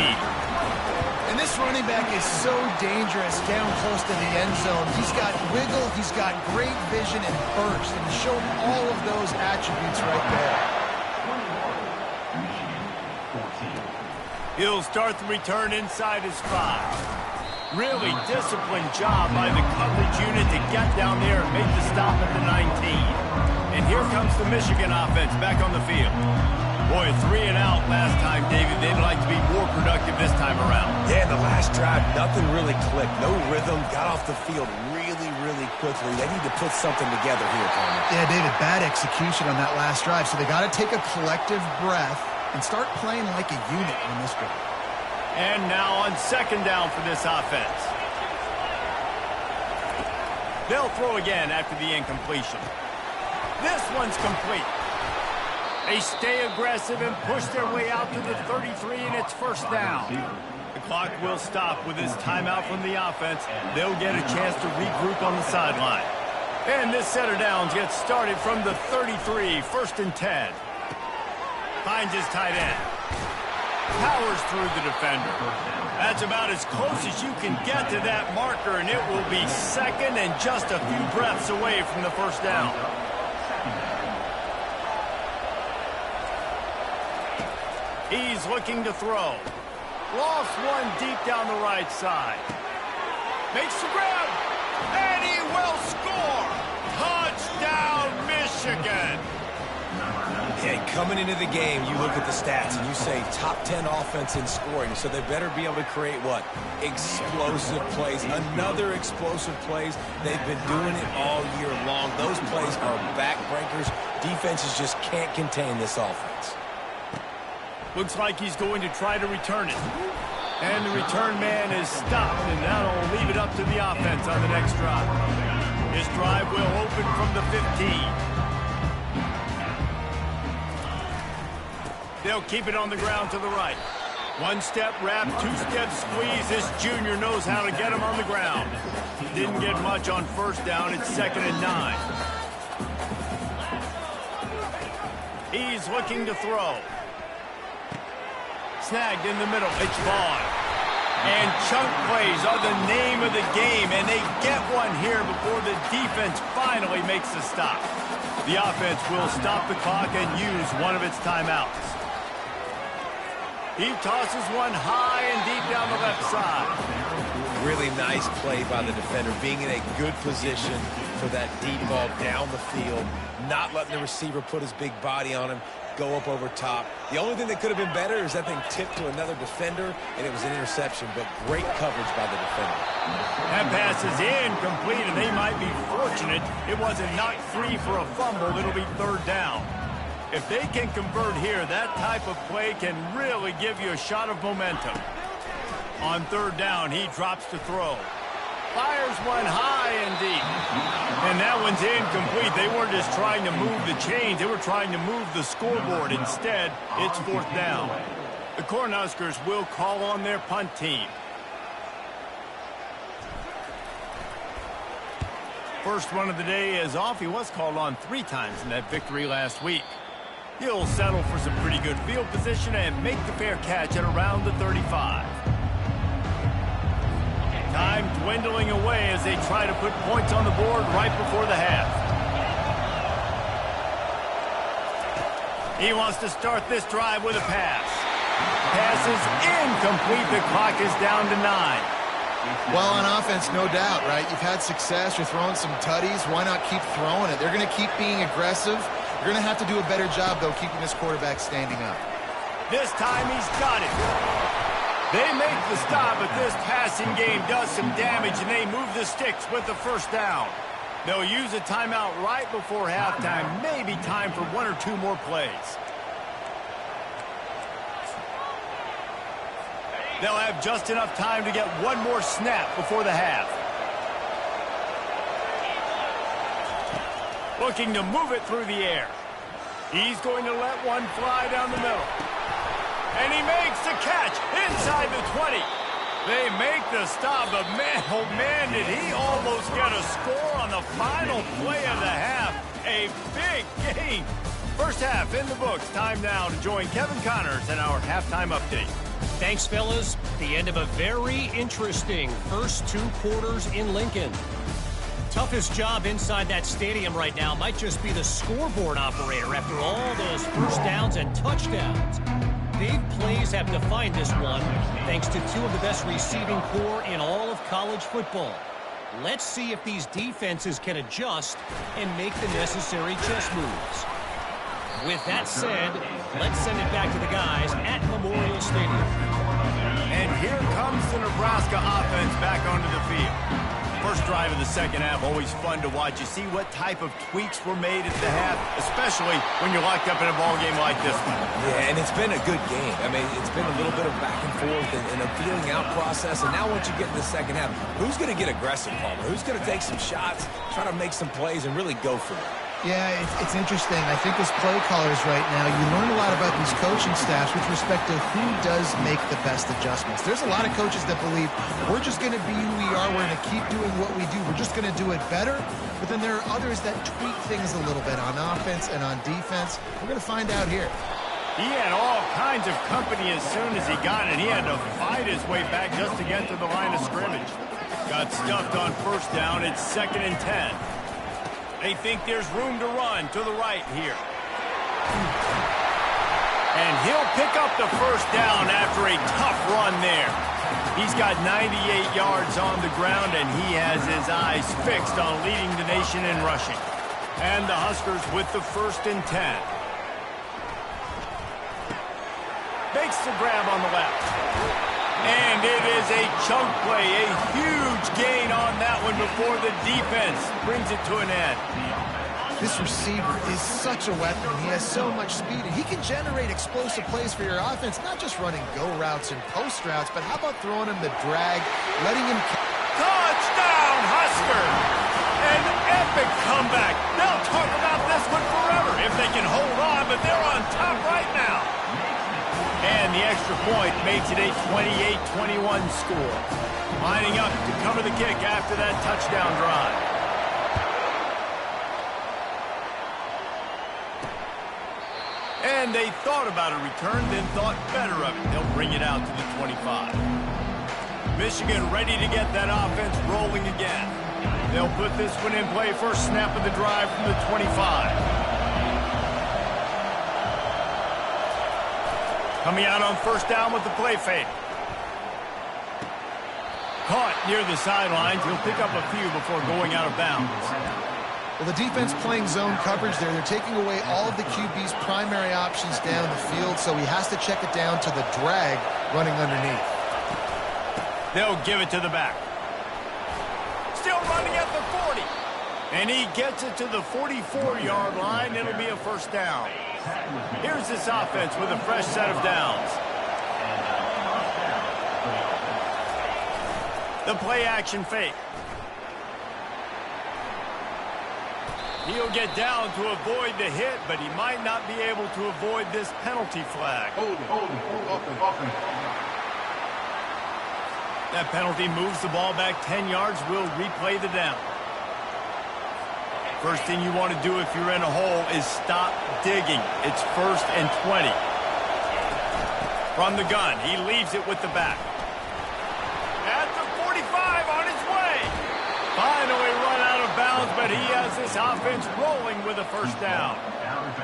And this running back is so dangerous down close to the end zone. He's got wiggle, he's got great vision and burst, and he's shown all of those attributes right there. He'll start the return inside his 5. Really disciplined job by the coverage unit to get down there and make the stop at the 19. And here comes the Michigan offense back on the field. Boy, 3 and out last time, David. They'd like to be more productive this time around. Yeah, the last drive, nothing really clicked. No rhythm, got off the field really quickly. They need to put something together here, Tony. Yeah, David, bad execution on that last drive. So they got to take a collective breath and start playing like a unit on this drive. And now on 2nd down for this offense. They'll throw again after the incompletion. This one's complete. They stay aggressive and push their way out to the 33, and it's 1st down. The clock will stop with this timeout from the offense. They'll get a chance to regroup on the sideline. And this set of downs gets started from the 33, 1st and 10. Finds his tight end. Powers through the defender. That's about as close as you can get to that marker, and it will be 2nd and just a few breaths away from the 1st down. He's looking to throw. Lost one deep down the right side. Makes the grab, and he will score. Touchdown, Michigan. Yeah, coming into the game, you look at the stats and you say top 10 offense in scoring, so they better be able to create what? Explosive plays. Another explosive plays. They've been doing it all year long. Those plays are backbreakers. Defenses just can't contain this offense. Looks like he's going to try to return it. And the return man is stopped, and that'll leave it up to the offense on the next drive. This drive will open from the 15. They'll keep it on the ground to the right. One-step wrap, two-step squeeze. This junior knows how to get him on the ground. Didn't get much on 1st down. It's 2nd and 9. He's looking to throw. Snagged in the middle. It's Vaughn. And chunk plays are the name of the game, and they get one here before the defense finally makes the stop. The offense will stop the clock and use one of its timeouts. He tosses one high and deep down the left side. Really nice play by the defender, being in a good position for that deep ball down the field, not letting the receiver put his big body on him, go up over top. The only thing that could have been better is that thing tipped to another defender, and it was an interception, but great coverage by the defender. That pass is incomplete, and they might be fortunate it wasn't knocked free for a fumble. It'll be third down. If they can convert here, that type of play can really give you a shot of momentum. On third down, he drops to throw. Fires one high and deep. And that one's incomplete. They weren't just trying to move the chains. They were trying to move the scoreboard. Instead, it's fourth down. The Cornhuskers will call on their punt team. First one of the day is off. He was called on 3 times in that victory last week. He'll settle for some pretty good field position and make the fair catch at around the 35. Time dwindling away as they try to put points on the board right before the half. He wants to start this drive with a pass. Pass is incomplete. The clock is down to 9. Well, on offense, no doubt, right? You've had success. You're throwing some tutties. Why not keep throwing it? They're going to keep being aggressive. You're going to have to do a better job, though, keeping this quarterback standing up. This time he's got it. They make the stop, but this passing game does some damage, and they move the sticks with the first down. They'll use a timeout right before halftime. Maybe time for 1 or 2 more plays. They'll have just enough time to get 1 more snap before the half. Looking to move it through the air. He's going to let one fly down the middle. And he makes the catch inside the 20. They make the stop, but man, oh man, did he almost get a score on the final play of the half. A big gain. First half in the books. Time now to join Kevin Connors in our halftime update. Thanks, fellas. The end of a very interesting first 2 quarters in Lincoln. Toughest job inside that stadium right now might just be the scoreboard operator after all those first downs and touchdowns. Big plays have defined this one, thanks to 2 of the best receiving corps in all of college football. Let's see if these defenses can adjust and make the necessary chess moves. With that said, let's send it back to the guys at Memorial Stadium. And here comes the Nebraska offense back onto the field. First drive of the second half, always fun to watch. You see what type of tweaks were made at the half, especially when you're locked up in a ball game like this one. Yeah, and it's been a good game. I mean, it's been a little bit of back and forth and a feeling out process. And now once you get in the second half, who's going to get aggressive, Palmer? Who's going to take some shots, try to make some plays, and really go for it? Yeah, it's interesting. I think as play callers right now, you learn a lot about these coaching staffs with respect to who does make the best adjustments. There's a lot of coaches that believe we're just going to be who we are. We're going to keep doing what we do. We're just going to do it better. But then there are others that tweak things a little bit on offense and on defense. We're going to find out here. He had all kinds of company as soon as he got it. He had to fight his way back just to get to the line of scrimmage. Got stuffed on first down. It's 2nd and 10. They think there's room to run to the right here. And he'll pick up the first down after a tough run there. He's got 98 yards on the ground, and he has his eyes fixed on leading the nation in rushing. And the Huskers with the 1st and 10. Makes the grab on the left. And it is a chunk play, a huge gain on that one before the defense brings it to an end. This receiver is such a weapon. He has so much speed, and he can generate explosive plays for your offense, not just running go routes and post routes, but how about throwing him the drag, letting him... Touchdown, Husker! An epic comeback. They'll talk about this one forever if they can hold on, but they're on top right now. And the extra point makes it a 28-21 score. Lining up to cover the kick after that touchdown drive. And they thought about a return, then thought better of it. They'll bring it out to the 25. Michigan ready to get that offense rolling again. They'll put this one in play first snap of the drive from the 25. Coming out on first down with the play fake. Caught near the sidelines. He'll pick up a few before going out of bounds. Well, the defense playing zone coverage there. They're taking away all of the QB's primary options down the field, so he has to check it down to the drag running underneath. They'll give it to the back. Still running at the 40. And he gets it to the 44-yard line. It'll be a first down. Here's this offense with a fresh set of downs. The play action fake. He'll get down to avoid the hit, but he might not be able to avoid this penalty flag. Hold it. That penalty moves the ball back 10 yards. We'll replay the down. First thing you want to do if you're in a hole is stop digging. It's 1st and 20. From the gun, he leaves it with the back. At the 45 on his way. Finally run out of bounds, but he has this offense rolling with a first down.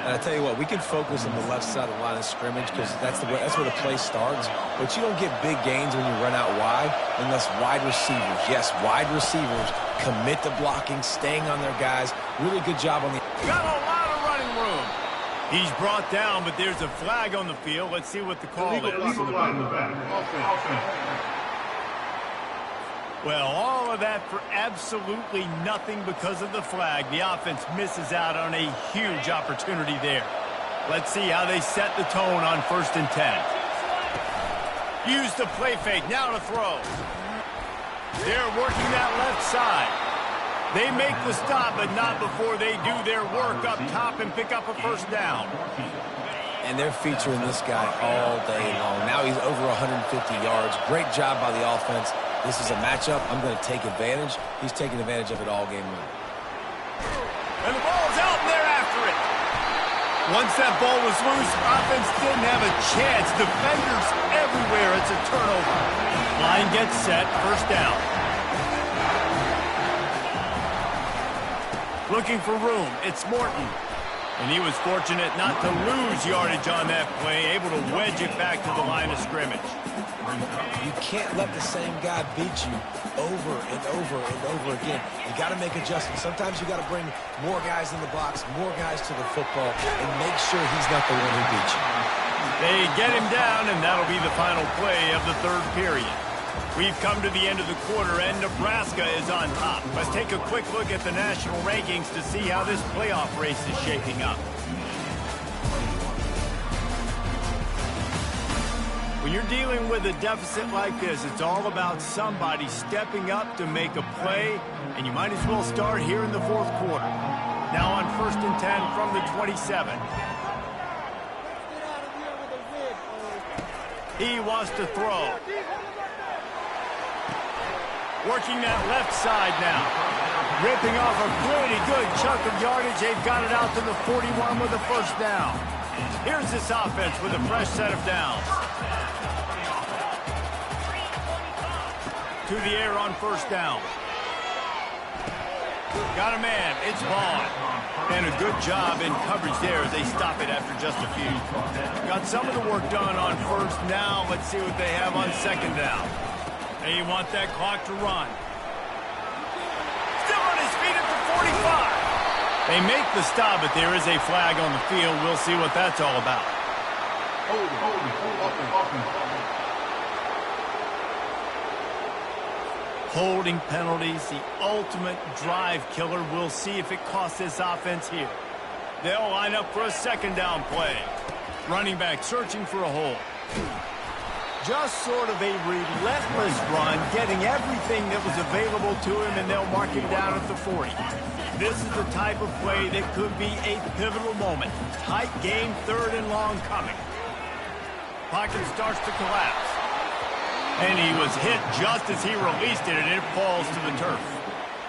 And I tell you what, we can focus on the left side of the line of scrimmage because that's where the play starts. But you don't get big gains when you run out wide unless wide receivers, yes, wide receivers commit to blocking, staying on their guys. Really good job on the... Got a lot of running room. He's brought down, but there's a flag on the field. Let's see what the call is. Well, all of that for absolutely nothing because of the flag. The offense misses out on a huge opportunity there. Let's see how they set the tone on 1st and 10. Use the play fake. Now to throw. They're working that left side. They make the stop, but not before they do their work up top and pick up a first down. And they're featuring this guy all day long. Now he's over 150 yards. Great job by the offense. This is a matchup. I'm going to take advantage. He's taking advantage of it all game long. And the ball's out, and they're after it. Once that ball was loose, offense didn't have a chance. Defenders everywhere. It's a turnover. Line gets set. First down. Looking for room. It's Morton. And he was fortunate not to lose yardage on that play, able to wedge it back to the line of scrimmage. You can't let the same guy beat you over and over and over again. You got to make adjustments. Sometimes you got to bring more guys in the box, more guys to the football, and make sure he's not the one who beats you. They get him down, and that'll be the final play of the 3rd period. We've come to the end of the quarter, and Nebraska is on top. Let's take a quick look at the national rankings to see how this playoff race is shaping up. When you're dealing with a deficit like this, it's all about somebody stepping up to make a play, and you might as well start here in the 4th quarter. Now on 1st and 10 from the 27. He wants to throw. Working that left side now. Ripping off a pretty good chunk of yardage. They've got it out to the 41 with a first down. Here's this offense with a fresh set of downs. To the air on first down. Got a man. It's Vaughn. And a good job in coverage there as they stop it after just a few. Got some of the work done on first. Now let's see what they have on 2nd down. They want that clock to run. Still on his feet at the 45. They make the stop, but there is a flag on the field. We'll see what that's all about. Holding penalties, the ultimate drive killer. We'll see if it costs this offense here. They'll line up for a 2nd down play. Running back searching for a hole. Just sort of a relentless run, getting everything that was available to him, and they'll mark him down at the 40. This is the type of play that could be a pivotal moment. Tight game, 3rd and long coming. Pocket starts to collapse. And he was hit just as he released it, and it falls to the turf.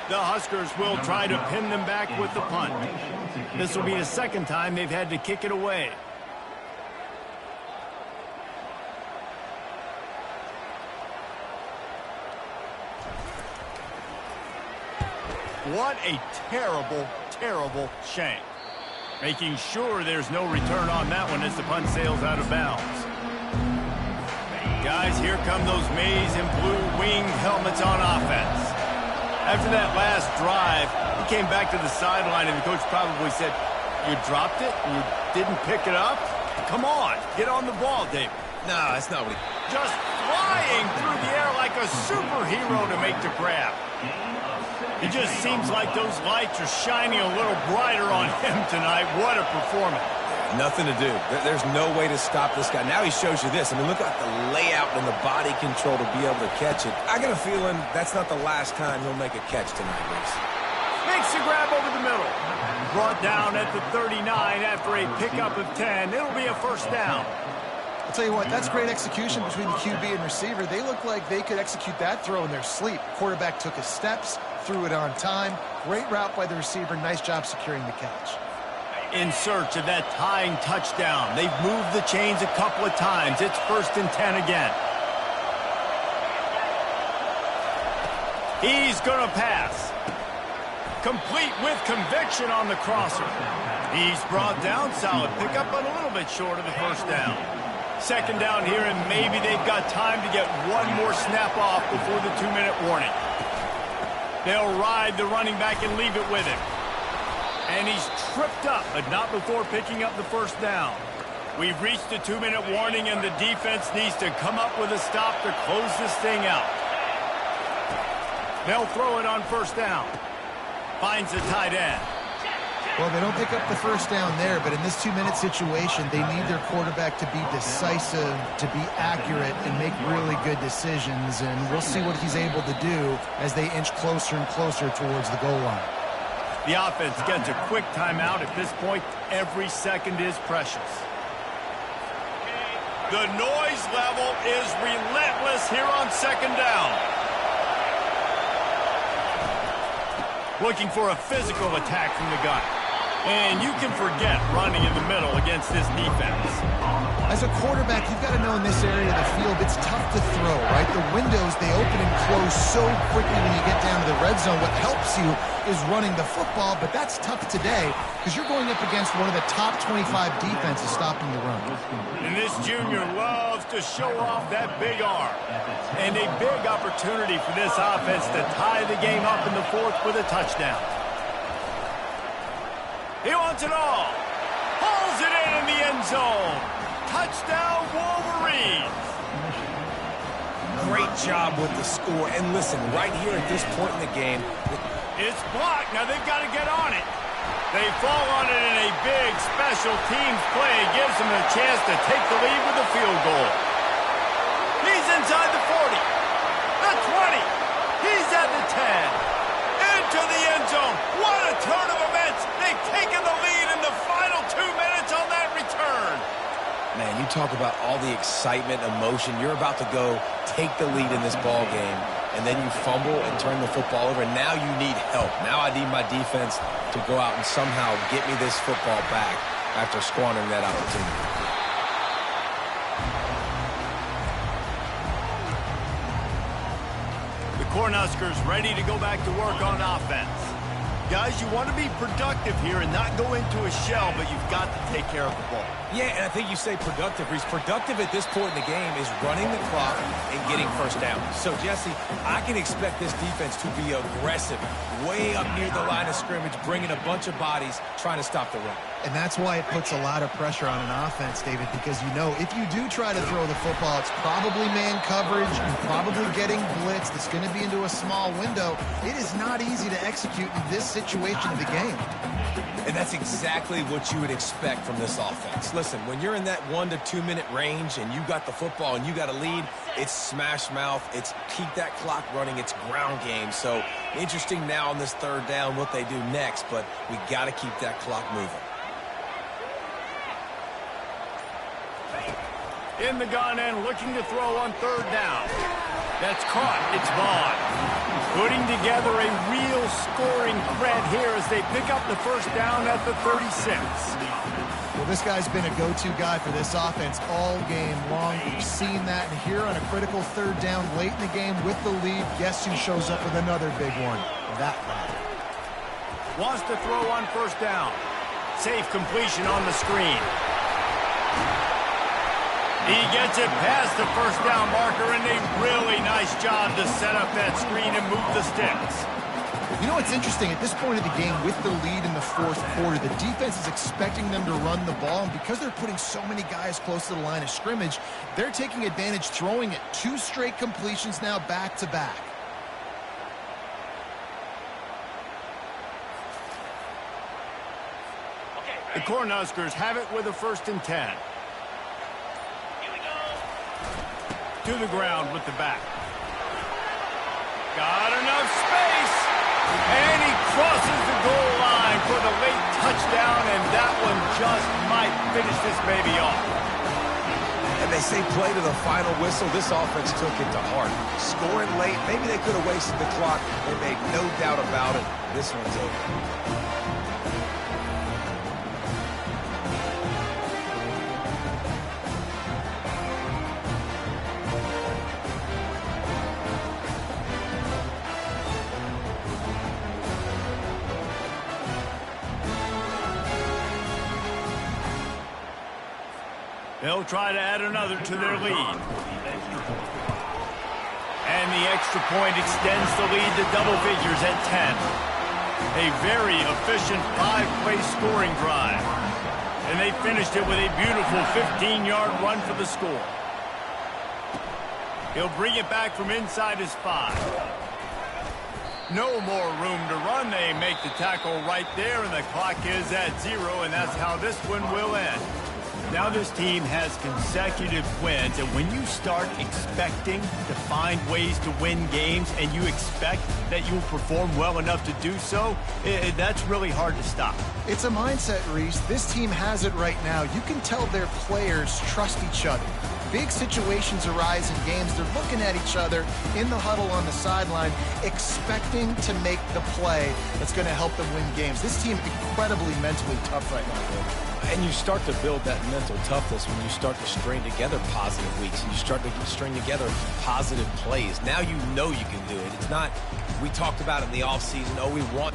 The Huskers will try to pin them back with the punt. This will be the 2nd time they've had to kick it away. What a terrible, terrible shank. Making sure there's no return on that one as the punt sails out of bounds. Guys, here come those maize and blue winged helmets on offense. After that last drive, he came back to the sideline, and the coach probably said, "You dropped it and you didn't pick it up? Come on, get on the ball, David." No, that's not what he... Just flying through the air like a superhero to make the grab. It just seems like those lights are shining a little brighter on him tonight. What a performance. Nothing to do. There's no way to stop this guy. Now he shows you this. I mean, look at the layout and the body control to be able to catch it. I got a feeling that's not the last time he'll make a catch tonight, Reese. Makes the grab over the middle. Brought down at the 39 after a pickup of 10. It'll be a first down. I'll tell you what, that's great execution between the QB and receiver. They look like they could execute that throw in their sleep. Quarterback took his steps, threw it on time. Great route by the receiver. Nice job securing the catch. In search of that tying touchdown. They've moved the chains a couple of times. It's 1st and 10 again. He's going to pass. Complete with conviction on the crosser. He's brought down. Solid pickup, but a little bit short of the first down. 2nd down here, and maybe they've got time to get one more snap off before the 2-minute warning. They'll ride the running back and leave it with him. And he's tripped up, but not before picking up the first down. We've reached the 2-minute warning, and the defense needs to come up with a stop to close this thing out. They'll throw it on 1st down. Finds the tight end. Well, they don't pick up the first down there, but in this 2-minute situation, they need their quarterback to be decisive, to be accurate, and make really good decisions. And we'll see what he's able to do as they inch closer and closer towards the goal line. The offense gets a quick timeout. At this point, every second is precious. The noise level is relentless here on 2nd down. Looking for a physical attack from the gun. And you can forget running in the middle against this defense. As a quarterback, you've got to know in this area of the field, it's tough to throw, right? The windows, they open and close so quickly when you get down to the red zone. What helps you is running the football, but that's tough today because you're going up against one of the top 25 defenses stopping the run. And this junior loves to show off that big arm. And a big opportunity for this offense to tie the game up in the 4th with a touchdown. He wants it all. Hauls it in the end zone. Touchdown, Wolverines. Great job with the score. And listen, right here at this point in the game, it's blocked. Now they've got to get on it. They fall on it in a big special teams play. Gives them a chance to take the lead with a field goal. He's inside the 40. The 20. He's at the 10. Into the end zone. What a turn of events. They've taken the lead in the final 2 minutes on that return. man, you talk about all the excitement, emotion. You're about to go take the lead in this ball game, and then you fumble and turn the football over. Now you need help. Now I need my defense to go out and somehow get me this football back after squandering that opportunity. The Cornhuskers ready to go back to work on offense. Guys, you want to be productive here and not go into a shell, but you've got to take care of the ball. Yeah, and I think you say productive. He's productive at this point in the game is running the clock and getting first down. So, Jesse, I can expect this defense to be aggressive, way up near the line of scrimmage, bringing a bunch of bodies, trying to stop the run. And that's why it puts a lot of pressure on an offense, David, because you know if you do try to throw the football, it's probably man coverage and probably getting blitzed. It's going to be into a small window. It is not easy to execute in this situation of the game. And that's exactly what you would expect from this offense. Listen, when you're in that 1 to 2 minute range and you got the football and you got a lead, it's smash mouth, it's keep that clock running, it's ground game. So interesting now on this third down what they do next, but we got to keep that clock moving. In the gun and looking to throw on third down. That's caught. It's Vaughn. Putting together a real scoring threat here as they pick up the first down at the 36. Well, this guy's been a go-to guy for this offense all game long. We've seen that, and here on a critical third down late in the game with the lead, guess who shows up with another big one? That guy. Wants to throw on first down. Safe completion on the screen. He gets it past the first down marker, and a really nice job to set up that screen and move the sticks. You know what's interesting? At this point of the game, with the lead in the fourth quarter, the defense is expecting them to run the ball, and because they're putting so many guys close to the line of scrimmage, they're taking advantage, throwing it 2 straight completions now back-to-back. The Cornhuskers have it with a 1st and 10. To the ground with the back. Got enough space. And he crosses the goal line for the late touchdown, and that one just might finish this baby off. And they say play to the final whistle. This offense took it to heart. Scoring late, maybe they could have wasted the clock. They made no doubt about it. This one's over. They'll try to add another to their lead. And the extra point extends the lead to double figures at 10. A very efficient 5-play scoring drive. And they finished it with a beautiful 15-yard run for the score. He'll bring it back from inside his 5. No more room to run. They make the tackle right there, and the clock is at 0, and that's how this one will end. Now this team has consecutive wins, and when you start expecting to find ways to win games and you expect that you'll perform well enough to do so, that's really hard to stop. It's a mindset, Reese. This team has it right now. You can tell their players trust each other. Big situations arise in games. They're looking at each other in the huddle on the sideline, expecting to make the play that's going to help them win games. This team incredibly mentally tough right now. And you start to build that mental toughness when you start to string together positive weeks and you start to string together positive plays. Now you know you can do it. It's not, we talked about it in the offseason, oh, we want